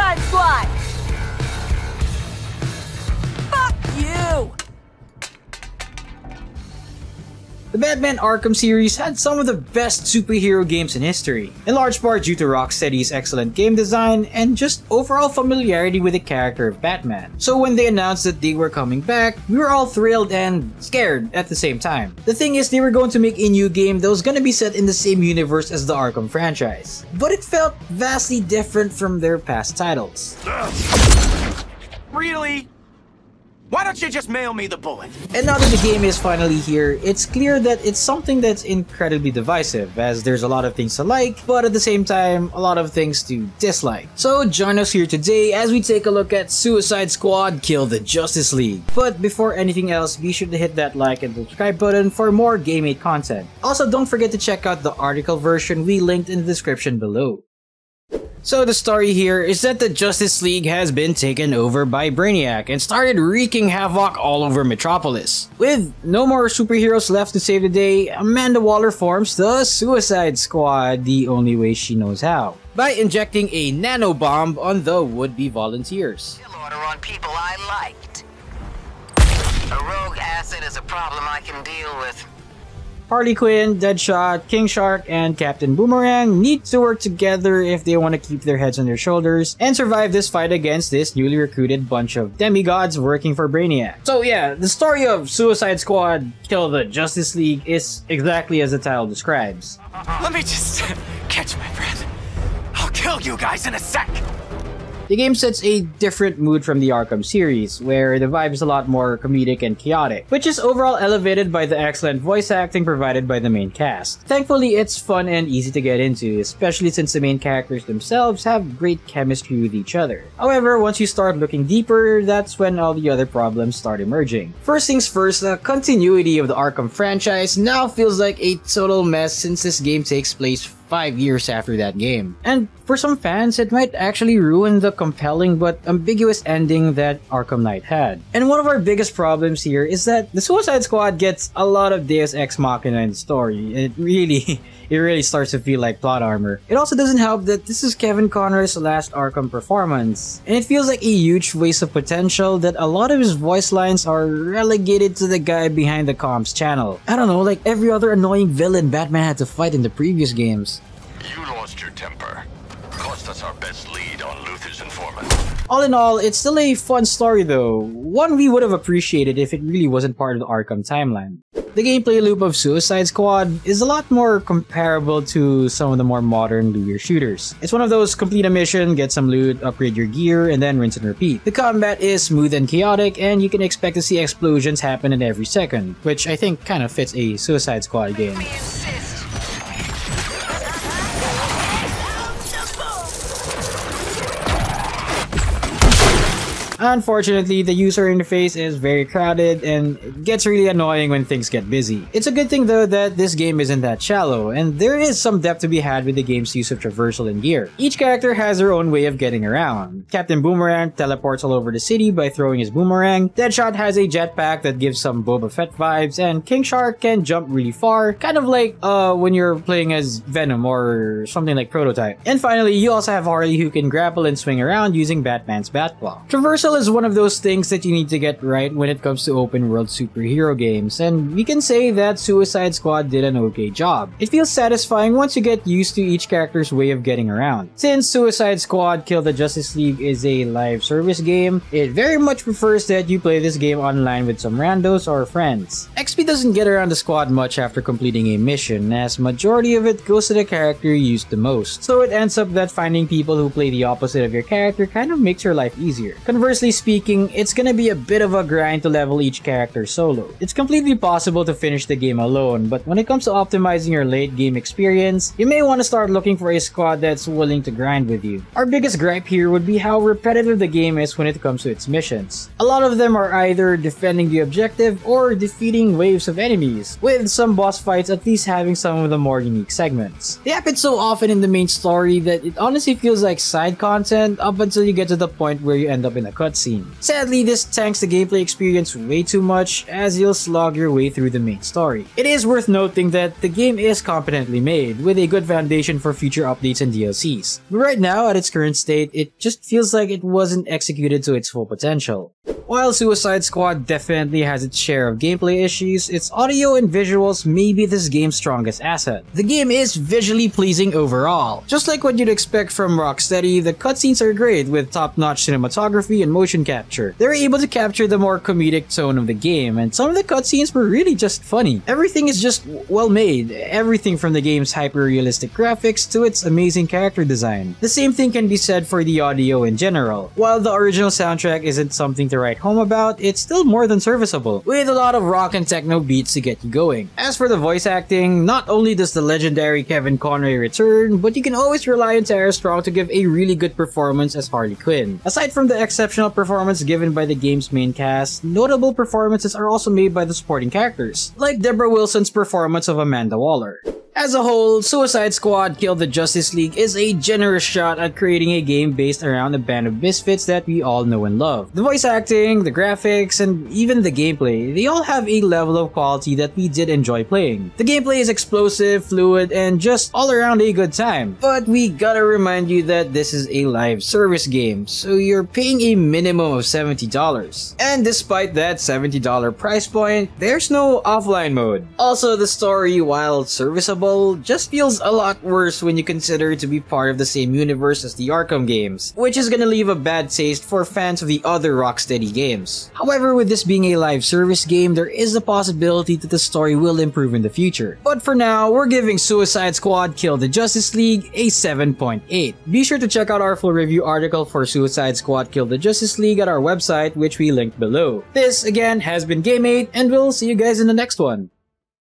Suicide Squad! Fuck you! The Batman Arkham series had some of the best superhero games in history, in large part due to Rocksteady's excellent game design and just overall familiarity with the character of Batman. So when they announced that they were coming back, we were all thrilled and scared at the same time. The thing is, they were going to make a new game that was going to be set in the same universe as the Arkham franchise, but it felt vastly different from their past titles. Really? Why don't you just mail me the bullet? And now that the game is finally here, it's clear that it's something that's incredibly divisive, as there's a lot of things to like, but at the same time, a lot of things to dislike. So join us here today as we take a look at Suicide Squad Kill the Justice League. But before anything else, be sure to hit that like and subscribe button for more Game8 content. Also, don't forget to check out the article version we linked in the description below. So the story here is that the Justice League has been taken over by Brainiac and started wreaking havoc all over Metropolis. With no more superheroes left to save the day, Amanda Waller forms the Suicide Squad the only way she knows how, by injecting a nanobomb on the would-be volunteers. Order on people I liked. A rogue asset is a problem I can deal with. Harley Quinn, Deadshot, King Shark, and Captain Boomerang need to work together if they want to keep their heads on their shoulders and survive this fight against this newly recruited bunch of demigods working for Brainiac. So yeah, the story of Suicide Squad Kill the Justice League is exactly as the title describes. Let me just catch my breath. I'll kill you guys in a sec. The game sets a different mood from the Arkham series, where the vibe is a lot more comedic and chaotic, which is overall elevated by the excellent voice acting provided by the main cast. Thankfully, it's fun and easy to get into, especially since the main characters themselves have great chemistry with each other. However, once you start looking deeper, that's when all the other problems start emerging. First things first, the continuity of the Arkham franchise now feels like a total mess since this game takes place 5 years after that game. And for some fans, it might actually ruin the compelling but ambiguous ending that Arkham Knight had. And one of our biggest problems here is that the Suicide Squad gets a lot of Deus Ex Machina in the story. It really starts to feel like plot armor. It also doesn't help that this is Kevin Conroy's last Arkham performance, and it feels like a huge waste of potential that a lot of his voice lines are relegated to the guy behind the comms channel. I don't know, like every other annoying villain Batman had to fight in the previous games. You lost your temper. Cost us our best lead on Luther's informant. All in all, it's still a fun story though, one we would have appreciated if it really wasn't part of the Arkham timeline. The gameplay loop of Suicide Squad is a lot more comparable to some of the more modern looter shooters. It's one of those complete a mission, get some loot, upgrade your gear, and then rinse and repeat. The combat is smooth and chaotic, and you can expect to see explosions happen in every second, which I think kind of fits a Suicide Squad game. Unfortunately, the user interface is very crowded and it gets really annoying when things get busy. It's a good thing though that this game isn't that shallow, and there is some depth to be had with the game's use of traversal and gear. Each character has their own way of getting around. Captain Boomerang teleports all over the city by throwing his boomerang, Deadshot has a jetpack that gives some Boba Fett vibes, and King Shark can jump really far, kind of like when you're playing as Venom or something like Prototype. And finally, you also have Harley who can grapple and swing around using Batman's Batclaw. Traversal is one of those things that you need to get right when it comes to open world superhero games, and we can say that Suicide Squad did an okay job. It feels satisfying once you get used to each character's way of getting around. Since Suicide Squad Kill the Justice League is a live service game, it very much prefers that you play this game online with some randos or friends. XP doesn't get around the squad much after completing a mission, as majority of it goes to the character you use the most, so it ends up that finding people who play the opposite of your character kind of makes your life easier. Conversely speaking, it's gonna be a bit of a grind to level each character solo. It's completely possible to finish the game alone, but when it comes to optimizing your late game experience, you may want to start looking for a squad that's willing to grind with you. Our biggest gripe here would be how repetitive the game is when it comes to its missions. A lot of them are either defending the objective or defeating waves of enemies, with some boss fights at least having some of the more unique segments. They happen so often in the main story that it honestly feels like side content up until you get to the point where you end up in a cutscene. cutscene. Sadly, this tanks the gameplay experience way too much as you'll slog your way through the main story. It is worth noting that the game is competently made, with a good foundation for future updates and DLCs. But right now, at its current state, it just feels like it wasn't executed to its full potential. While Suicide Squad definitely has its share of gameplay issues, its audio and visuals may be this game's strongest asset. The game is visually pleasing overall. Just like what you'd expect from Rocksteady, the cutscenes are great with top-notch cinematography and motion capture. They were able to capture the more comedic tone of the game, and some of the cutscenes were really just funny. Everything is just well made, everything from the game's hyper-realistic graphics to its amazing character design. The same thing can be said for the audio in general. While the original soundtrack isn't something to write home about, it's still more than serviceable, with a lot of rock and techno beats to get you going. As for the voice acting, not only does the legendary Kevin Conroy return, but you can always rely on Tara Strong to give a really good performance as Harley Quinn. Aside from the exceptional performance given by the game's main cast, notable performances are also made by the supporting characters, like Deborah Wilson's performance of Amanda Waller. As a whole, Suicide Squad Kill the Justice League is a generous shot at creating a game based around a band of misfits that we all know and love. The voice acting, the graphics, and even the gameplay, they all have a level of quality that we did enjoy playing. The gameplay is explosive, fluid, and just all around a good time. But we gotta remind you that this is a live service game, so you're paying a minimum of $70. And despite that $70 price point, there's no offline mode. Also, the story, while serviceable, just feels a lot worse when you consider it to be part of the same universe as the Arkham games, which is gonna leave a bad taste for fans of the other Rocksteady games. However, with this being a live service game, there is a possibility that the story will improve in the future. But for now, we're giving Suicide Squad Kill the Justice League a 7.8. Be sure to check out our full review article for Suicide Squad Kill the Justice League at our website, which we linked below. This, again, has been Game8, and we'll see you guys in the next one.